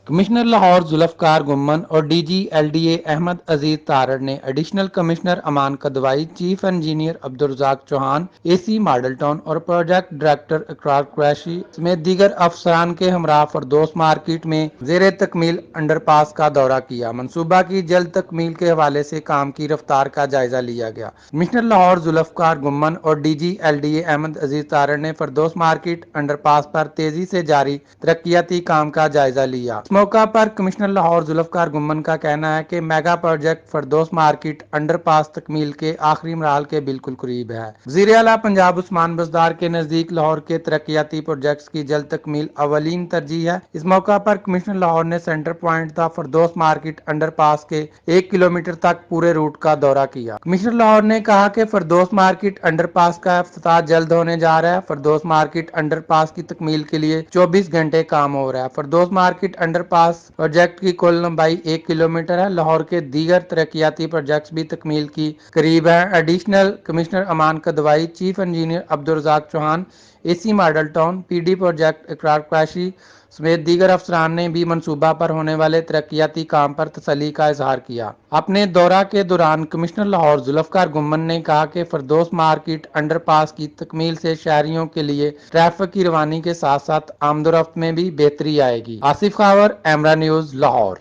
Commissioner Lahore Zulfiqar Ghumman اور D G L D A Ahmad Aziz Tarar نے additional commissioner Aman Kidwai, chief engineer Abdul Razzaq Chauhan, A C model town اور project director Iqrar Qureshi سمیت دیگر افسران کے ہمراہ فردوس مارکیٹ میں زیر تکمیل انڈر پاس کا دورہ کیا۔ منصوبہ کی جلد تکمیل کے حوالے سے کام کی رفتار کا جائزہ لیا گیا۔ کمشنر لاہور ذوالفقار گمن اور D G L D A Ahmad Aziz Tarar نے فردوس مارکیٹ انڈر پاس پر تیزی سے جاری ترقیاتی کام کا جائزہ لیا۔ اس موقع پر کمشنر لاہور ذوالفقار گمن کا کہنا ہے کہ mega project Firdous market underpass تکمیل کے آخری مراحل کے بالکل قریب ہے۔ وزیر اعلیٰ پنجاب عثمان بزدار کے نزدیک لاہور کے ترقیاتی پروجیکٹس کی جلد تکمیل اولین ترجیح ہے۔ اس موقع پر کمشنر لاہور نے سینٹر پوائنٹ تھا فردوس مارکیٹ انڈر پاس کے 1 کلومیٹر تک پورے روٹ کا دورہ کیا۔ کمشنر لاہور نے کہا کہ فردوس مارکیٹ انڈر پاس کا افتتاح جلد ہونے جا رہا ہے۔ فردوس مارکیٹ انڈر پاس کی تکمیل کے لیے 24 گھنٹے کام ہو رہا ہے۔ فردوس مارکیٹ انڈر پاس پروجیکٹ کی کل لمبائی 1 کلومیٹر ہے۔ لاہور کے دیگر ترقیاتی پروجیکٹس بھی تکمیل کی قریب ہیں۔ Additional commissioner Aman Kidwai, chief engineer Abdul Razzaq Chauhan, A C model town, P D project Iqrar Qureshi سمیت دیگر افسران نے بھی منصوبہ پر ہونے والے ترقیاتی کام پر تسلی کا اظہار کیا۔ اپنے دورہ کے دوران کمشنر لاہور ذوالفقار گمن نے کہا کہ فردوس مارکیٹ انڈر پاس کی تکمیل سے شہریوں کے لیے ٹریفک کی روانی کے ساتھ ساتھ آمد و رفت میں بھی بہتری آئے گی۔ آصف خاور، ایمرا نیوز، لاہور۔